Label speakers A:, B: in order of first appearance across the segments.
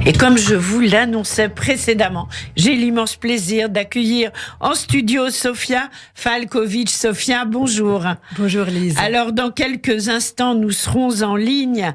A: Et comme je vous l'annonçais précédemment, j'ai l'immense plaisir d'accueillir en studio Sofia Falkovic. Sofia, bonjour.
B: Bonjour Lise.
A: Alors dans quelques instants, nous serons en ligne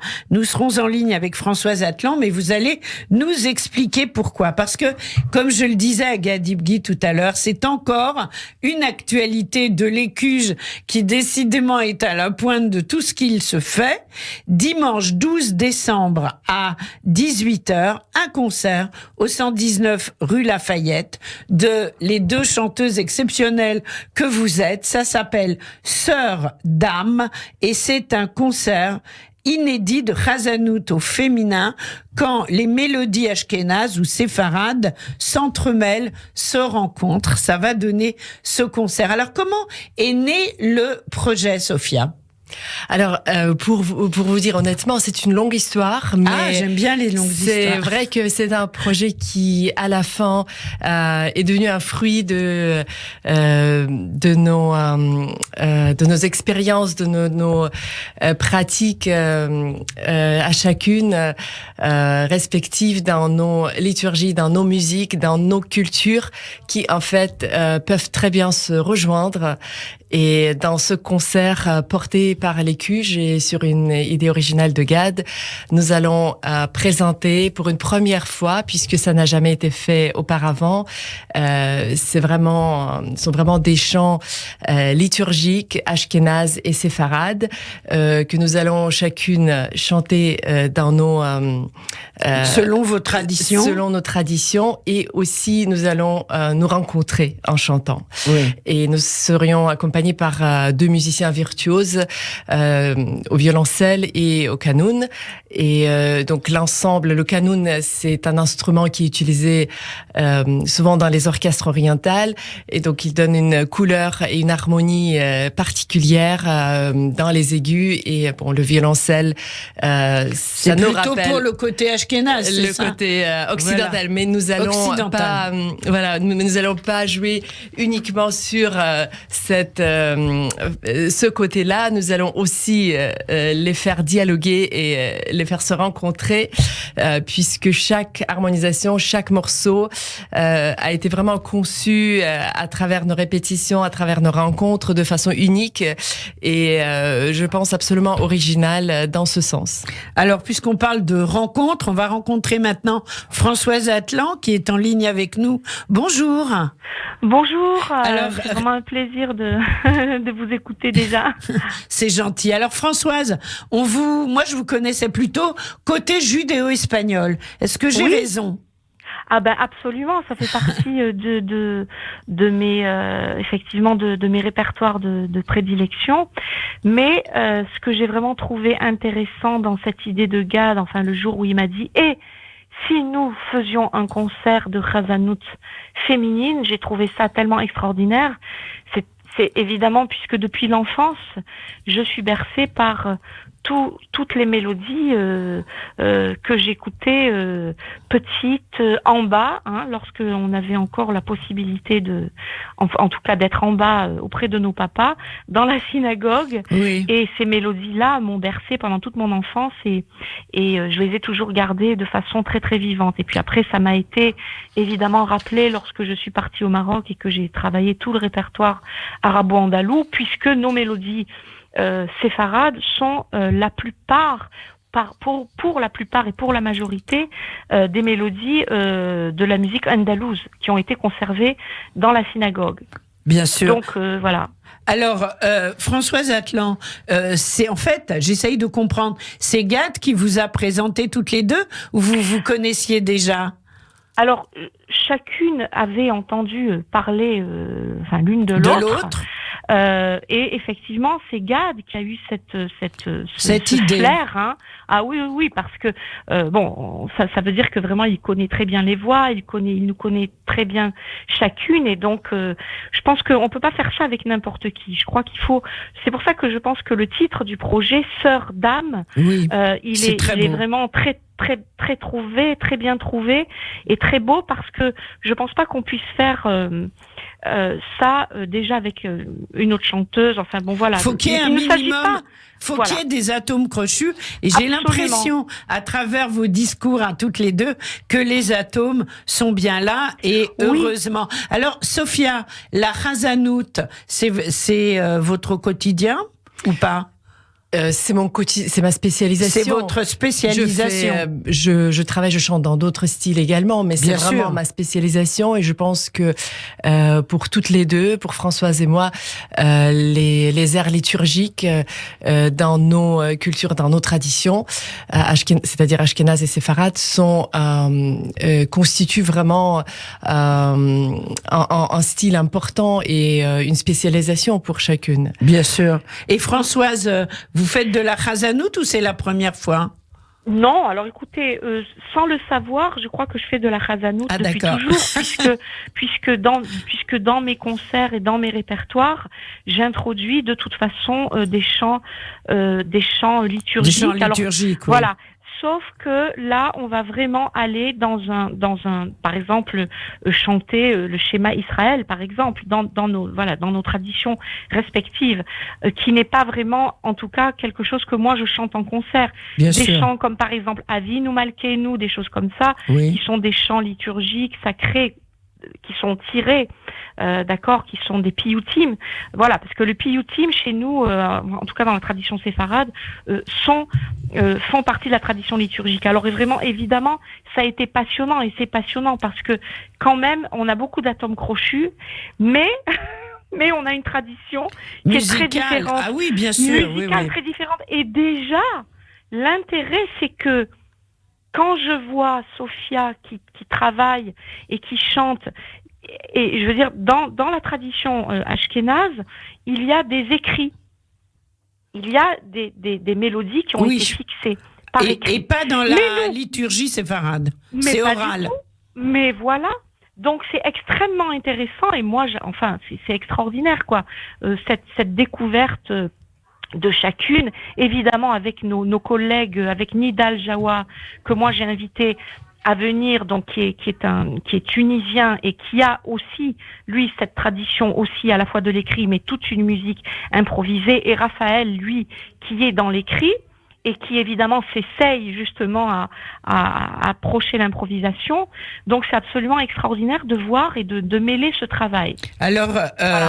A: avec Françoise Atlan, mais vous allez nous expliquer pourquoi. Parce que, comme je le disais à Gadibgui tout à l'heure, c'est encore une actualité de l'Écuge qui décidément est à la pointe de tout ce qu'il se fait. Dimanche 12 décembre à 18h, un concert au 119 rue Lafayette de les deux chanteuses exceptionnelles que vous êtes. Ça s'appelle Sœurs d'âme et c'est un concert inédit de Chazanout au féminin quand les mélodies ashkénazes ou séfarades s'entremêlent, se rencontrent. Ça va donner ce concert. Alors comment est né le projet, Sofia ?
B: Alors, pour vous dire honnêtement, c'est une longue histoire. Mais
A: j'aime bien les longues histoires.
B: C'est vrai que c'est un projet qui, à la fin, est devenu un fruit de nos expériences, de nos pratiques à chacune respectives dans nos liturgies, dans nos musiques, dans nos cultures, qui en fait peuvent très bien se rejoindre. Et dans ce concert porté par l'Écuge et sur une idée originale de Gad, nous allons présenter pour une première fois, puisque ça n'a jamais été fait auparavant, ce sont vraiment des chants liturgiques, ashkénazes et séfarades, que nous allons chacune chanter dans nos...
A: selon vos traditions.
B: Selon nos traditions, et aussi nous allons nous rencontrer en chantant.
A: Oui.
B: Et nous serions accompagnés par deux musiciens virtuoses au violoncelle et au kanoun. Et donc l'ensemble, le kanoun, c'est un instrument qui est utilisé souvent dans les orchestres orientaux, et donc il donne une couleur et une harmonie particulière dans les aigus. Et bon, le violoncelle,
A: c'est
B: ça nous
A: plutôt
B: rappelle
A: pour le côté ashkénaze,
B: le côté occidental. Voilà. Mais nous allons nous allons pas jouer uniquement sur ce côté-là. Nous allons aussi les faire dialoguer et les faire se rencontrer, puisque chaque harmonisation, chaque morceau a été vraiment conçu à travers nos répétitions, à travers nos rencontres, de façon unique et je pense absolument originale dans ce sens.
A: Alors, puisqu'on parle de rencontres, on va rencontrer maintenant Françoise Atlan qui est en ligne avec nous. Bonjour.
C: Bonjour.
A: Alors,
C: c'est vraiment un plaisir de vous écouter déjà.
A: C'est gentil. Alors Françoise, moi je vous connaissais plutôt côté judéo-espagnol. Est-ce que j'ai raison ?
C: Ah ben absolument, ça fait partie de mes effectivement de mes répertoires de prédilection. Mais ce que j'ai vraiment trouvé intéressant dans cette idée de Gad, enfin le jour où il m'a dit si nous faisions un concert de Chazanout féminine, j'ai trouvé ça tellement extraordinaire. C'est évidemment, puisque depuis l'enfance, je suis bercée par toutes les mélodies que j'écoutais petite, en bas, lorsque on avait encore la possibilité en tout cas d'être en bas auprès de nos papas, dans la synagogue.
A: Oui.
C: Et ces mélodies-là m'ont bercée pendant toute mon enfance et je les ai toujours gardées de façon très très vivante. Et puis après, ça m'a été évidemment rappelé lorsque je suis partie au Maroc et que j'ai travaillé tout le répertoire arabo-andalou, puisque nos mélodies séfarades sont la plupart, pour la plupart et pour la majorité, des mélodies de la musique andalouse qui ont été conservées dans la synagogue.
A: Bien sûr.
C: Donc voilà.
A: Alors Françoise Atlan, c'est en fait, j'essaye de comprendre, c'est Gad qui vous a présenté toutes les deux ou vous vous connaissiez déjà ?
C: Alors chacune avait entendu parler l'une de l'autre. Et effectivement, c'est Gad qui a eu cette
A: idée.
C: Flair. Ah oui, parce que ça veut dire que vraiment il connaît très bien les voix, il nous connaît très bien chacune, et donc je pense qu'on peut pas faire ça avec n'importe qui. Je crois qu'il faut. C'est pour ça que je pense que le titre du projet Sœurs d'âme,
A: oui,
C: il est vraiment très très trouvé, très bien trouvé et très beau parce que je pense pas qu'on puisse faire ça déjà avec une autre chanteuse. Enfin bon, voilà.
A: Faut qu'il y ait un minimum. Faut
C: Voilà.
A: qu'il y ait des atomes crochus. Et j'ai l'impression, à travers vos discours à toutes les deux, que les atomes sont bien là et heureusement. Alors, Sophia, la Khazanout, c'est votre quotidien ou pas?
B: C'est ma spécialisation.
A: C'est votre spécialisation.
B: Je travaille, je chante dans d'autres styles également, mais c'est
A: Bien
B: vraiment
A: sûr.
B: ma spécialisation et je pense que pour toutes les deux, pour Françoise et moi, les airs liturgiques dans nos cultures, dans nos traditions, c'est-à-dire ashkénaze et séfarade, constituent vraiment un style important et une spécialisation pour chacune.
A: Bien sûr. Et Françoise, vous faites de la Khazanout ou c'est la première fois?
C: Non, alors écoutez, sans le savoir, je crois que je fais de la Khazanout depuis toujours, puisque dans mes concerts et dans mes répertoires, j'introduis de toute façon des chants liturgiques.
A: Des chants liturgiques,
C: alors, voilà. Sauf que là, on va vraiment aller dans un, par exemple, chanter le schéma Israël, par exemple, dans nos traditions respectives, qui n'est pas vraiment, en tout cas, quelque chose que moi je chante en concert. Des chants comme par exemple Avinu Malkeinu, des choses comme ça, qui sont des chants liturgiques, sacrés, qui sont tirés, qui sont des piyutim. Voilà, parce que le piyutim chez nous, en tout cas dans la tradition séfarade, font partie de la tradition liturgique. Alors vraiment, évidemment, ça a été passionnant et c'est passionnant parce que quand même, on a beaucoup d'atomes crochus, mais on a une tradition qui est très différente.
A: Ah oui, bien sûr.
C: Musicale très différente. Et déjà, l'intérêt, c'est que quand je vois Sophia qui travaille et qui chante, et je veux dire, dans la tradition ashkénaze, il y a des écrits. Il y a des mélodies qui ont été fixées par écrit.
A: Et pas dans la liturgie séfarade. C'est oral.
C: Mais voilà. Donc c'est extrêmement intéressant et moi, c'est extraordinaire, quoi. Cette découverte de chacune, évidemment avec nos collègues, avec Nidal Jawa, que moi j'ai invité à venir, donc qui est tunisien et qui a aussi, lui, cette tradition aussi à la fois de l'écrit, mais toute une musique improvisée, et Raphaël, lui, qui est dans l'écrit, et qui évidemment s'essaye justement à approcher l'improvisation. Donc c'est absolument extraordinaire de voir et de mêler ce travail.
A: Alors,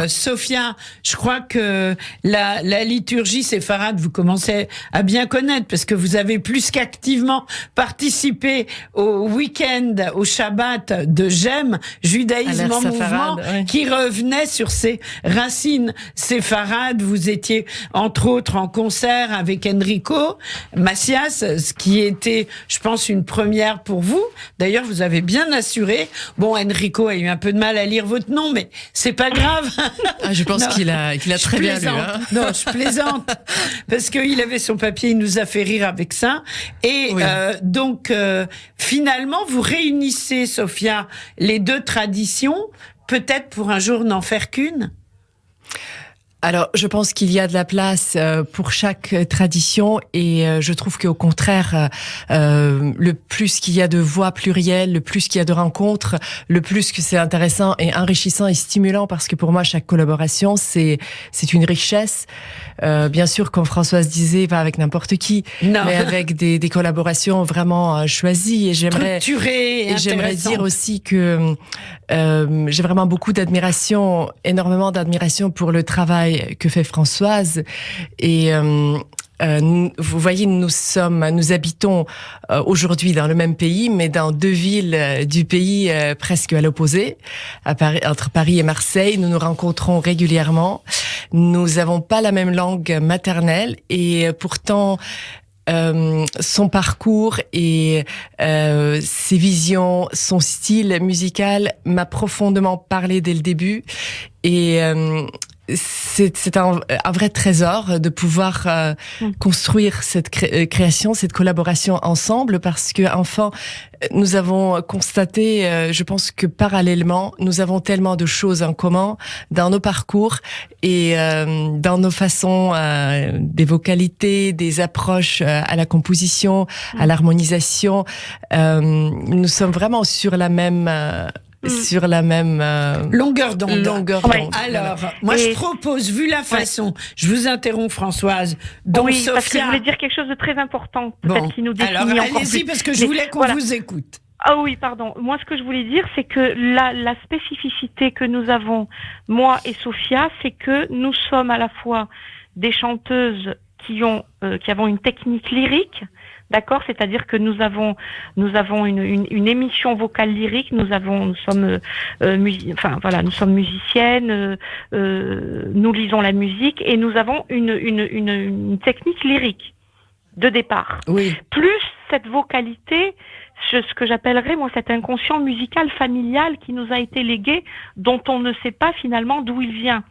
A: Sophia, je crois que la liturgie séfarade, vous commencez à bien connaître parce que vous avez plus qu'activement participé au week-end, au Shabbat de GEM, Judaïsme en mouvement, qui revenait sur ses racines séfarades. Vous étiez entre autres en concert avec Enrico Macias, ce qui était, je pense, une première pour vous. D'ailleurs, vous avez bien assuré. Bon, Enrico a eu un peu de mal à lire votre nom, mais c'est pas grave.
B: Je pense qu'il a très bien lu. Hein.
A: Non, je plaisante. Parce qu'il avait son papier, il nous a fait rire avec ça. Et donc, finalement, vous réunissez, Sophia, les deux traditions, peut-être pour un jour n'en faire qu'une.
B: Alors, je pense qu'il y a de la place pour chaque tradition et je trouve qu'au contraire, le plus qu'il y a de voix plurielles, le plus qu'il y a de rencontres, le plus que c'est intéressant et enrichissant et stimulant parce que pour moi, chaque collaboration, c'est une richesse. Bien sûr, comme Françoise disait, pas avec n'importe qui, mais avec des collaborations vraiment choisies. Et
A: structurées et
B: j'aimerais dire aussi que j'ai vraiment beaucoup d'admiration, énormément d'admiration pour le travail que fait Françoise et vous voyez, nous habitons aujourd'hui dans le même pays, mais dans deux villes du pays presque à l'opposé, entre Paris et Marseille. Nous nous rencontrons régulièrement. Nous n'avons pas la même langue maternelle et pourtant son parcours et ses visions, son style musical m'a profondément parlé dès le début et c'est un vrai trésor de pouvoir construire cette création, cette collaboration ensemble, parce que enfin, nous avons constaté, je pense que parallèlement, nous avons tellement de choses en commun dans nos parcours et dans nos façons, des vocalités, des approches à la composition, à l'harmonisation. Nous sommes vraiment sur la même
A: longueur d'onde.
B: Ouais.
A: Alors, moi, je propose, vu la façon, je vous interromps, Françoise, donc
C: oui,
A: Sophia...
C: parce que je voulais dire quelque chose de très important, peut-être qui nous définit
A: alors,
C: encore
A: allez-y,
C: plus.
A: parce que je voulais qu'on vous écoute.
C: Ah oui, pardon. Moi, ce que je voulais dire, c'est que la spécificité que nous avons, moi et Sophia, c'est que nous sommes à la fois des chanteuses qui avons une technique lyrique, d'accord, c'est-à-dire que nous avons une émission vocale lyrique, nous sommes musiciennes, nous lisons la musique et nous avons une technique lyrique de départ.
A: Oui.
C: Plus cette vocalité, ce que j'appellerais moi cet inconscient musical familial qui nous a été légué, dont on ne sait pas finalement d'où il vient.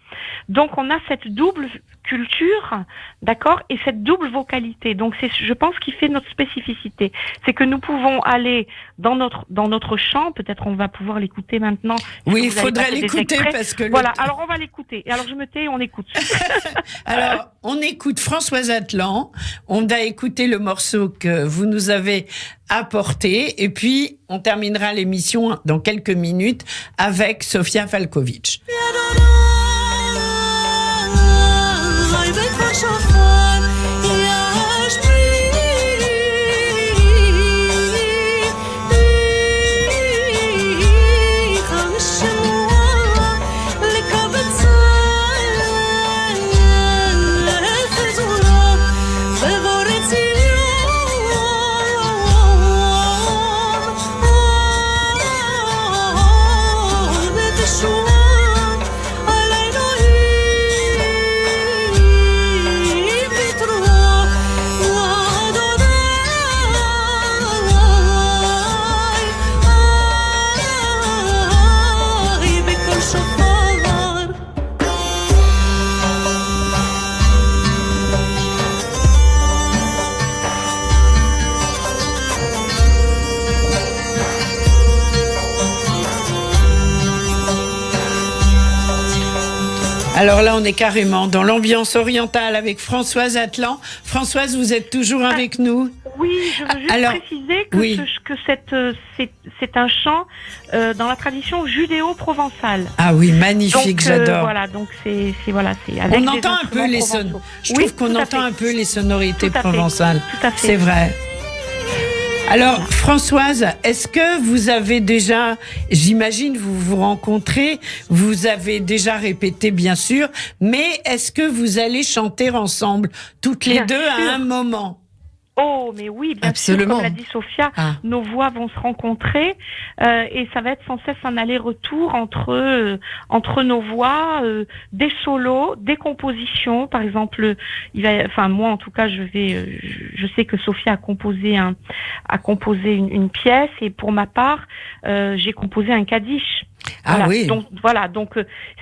C: Donc on a cette double culture, d'accord, et cette double vocalité. Donc c'est, je pense, qui fait notre spécificité. C'est que nous pouvons aller dans notre chant. Peut-être on va pouvoir l'écouter maintenant.
A: Oui, il faudrait l'écouter parce que
C: voilà. Alors on va l'écouter. Et alors je me tais, on écoute.
A: Alors on écoute Françoise Atlan. On a écouté le morceau que vous nous avez apporté, et puis on terminera l'émission dans quelques minutes avec Sofia Falković. Alors là, on est carrément dans l'ambiance orientale avec Françoise Atlan. Françoise, vous êtes toujours avec nous?
C: Oui, je veux juste préciser que, c'est un chant dans la tradition judéo-provençale.
A: Ah oui, magnifique, donc, j'adore.
C: Voilà, donc c'est avec
A: on entend un peu les sonorités. Je trouve qu'on entend un peu les sonorités provençales.
C: Tout à fait.
A: C'est vrai. Alors, Françoise, est-ce que vous avez déjà, j'imagine, vous vous rencontrez, vous avez déjà répété, bien sûr, mais est-ce que vous allez chanter ensemble, toutes les deux, à un moment?
C: Oh, mais oui, bien sûr, comme l'a dit Sophia, nos voix vont se rencontrer et ça va être sans cesse un aller-retour entre nos voix, des solos, des compositions. Par exemple, moi en tout cas, je sais que Sophia a composé une pièce, et pour ma part, j'ai composé un kaddish.
A: Ah voilà. Oui.
C: Donc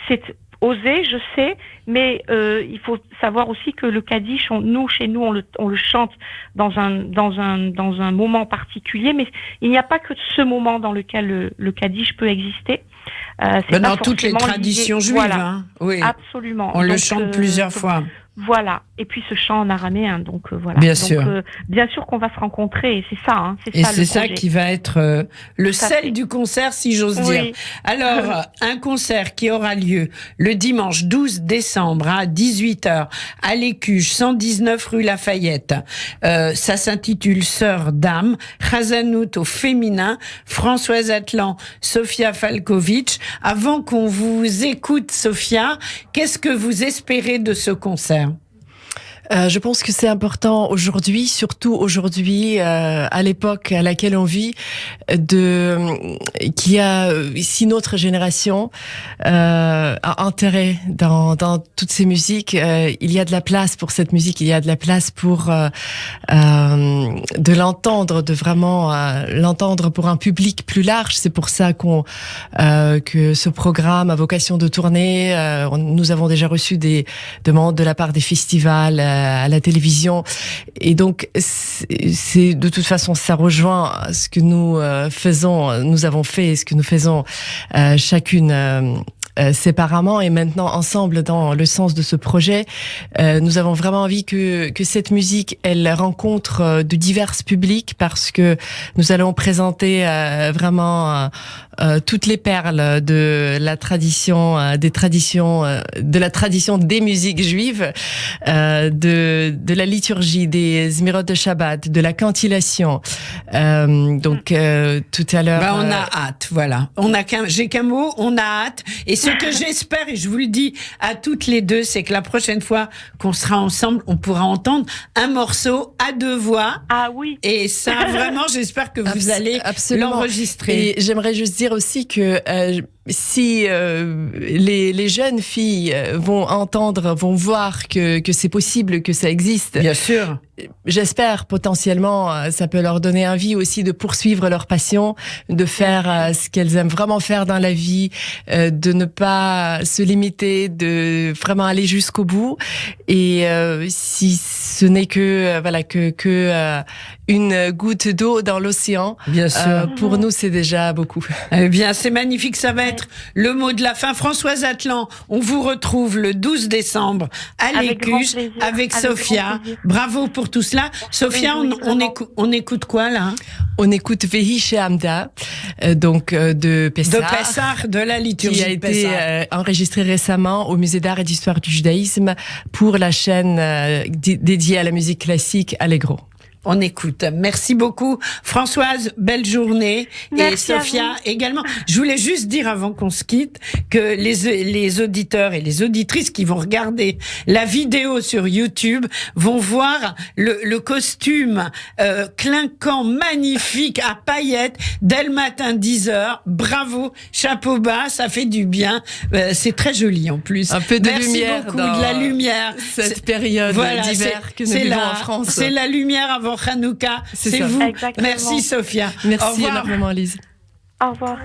C: c'est osé, je sais, mais il faut savoir aussi que le kaddish, chez nous, on le chante dans un moment particulier, mais il n'y a pas que ce moment dans lequel le kaddish peut exister.
A: Dans toutes les traditions juives,
C: voilà.
A: Oui.
C: Absolument.
A: On le chante plusieurs fois.
C: Voilà. Et puis ce chant en araméen, donc voilà.
A: Bien sûr.
C: Bien sûr qu'on va se rencontrer, et c'est ça.
A: C'est ça qui va être le sel du concert, si j'ose dire. Alors, un concert qui aura lieu le dimanche 12 décembre à 18h à l'Écuche, 119 rue Lafayette. Ça s'intitule Sœur d'âme, Chazanout au féminin, Françoise Atlan, Sofia Falković. Avant qu'on vous écoute, Sophia, qu'est-ce que vous espérez de ce concert?
B: Je pense que c'est important aujourd'hui, surtout aujourd'hui, à l'époque à laquelle on vit, qu'il y a, si notre génération a intérêt dans toutes ces musiques, il y a de la place pour cette musique, il y a de la place pour de l'entendre, de vraiment l'entendre pour un public plus large. C'est pour ça que ce programme a vocation de tourner. Nous avons déjà reçu des demandes de la part des festivals à la télévision, et donc c'est de toute façon ça rejoint ce que nous avons fait et ce que nous faisons chacune séparément et maintenant ensemble dans le sens de ce projet. Nous avons vraiment envie que cette musique elle rencontre de divers publics, parce que nous allons présenter vraiment toutes les perles de la tradition de la tradition des musiques juives, de la liturgie, des zmirot de Shabbat, de la cantillation. Donc tout à l'heure
A: on a hâte, voilà. J'ai qu'un mot, on a hâte. Et ce que j'espère, et je vous le dis à toutes les deux, c'est que la prochaine fois qu'on sera ensemble, on pourra entendre un morceau à deux voix.
C: Ah oui.
A: Et ça, vraiment, j'espère que vous allez l'enregistrer.
B: Et j'aimerais juste dire aussi que si les jeunes filles vont voir que c'est possible, que ça existe.
A: Bien sûr.
B: J'espère potentiellement ça peut leur donner envie aussi de poursuivre leur passion, de faire ce qu'elles aiment vraiment faire dans la vie, de ne pas se limiter, de vraiment aller jusqu'au bout. Et si ce n'est que une goutte d'eau dans l'océan, bien sûr, pour nous c'est déjà beaucoup.
A: Eh bien, c'est magnifique, ça va être le mot de la fin. Françoise Atlan, on vous retrouve le 12 décembre à l'Écuche avec Sophia. Bravo pour tout cela. Sophia, on écoute quoi là?
B: On écoute Vehi She'amda, donc de Pessah.
A: De Pessah, de la liturgie.
B: Qui a été enregistré récemment au Musée d'art et d'histoire du judaïsme pour la chaîne dédiée à la musique classique Allegro.
A: On écoute. Merci beaucoup. Françoise, belle journée.
C: Merci. Et
A: Sophia également. Je voulais juste dire avant qu'on se quitte que les auditeurs et les auditrices qui vont regarder la vidéo sur YouTube vont voir le costume clinquant, magnifique, à paillettes, dès le matin 10h. Bravo, chapeau bas, ça fait du bien. C'est très joli en plus.
B: Un peu de
A: Merci
B: lumière
A: beaucoup,
B: dans
A: de la lumière.
B: Cette période d'hiver que nous vivons en France.
A: C'est la lumière avant Hanouka, c'est vous.
C: Exactement.
A: Merci Sophia.
B: Merci énormément Lise.
C: Au revoir.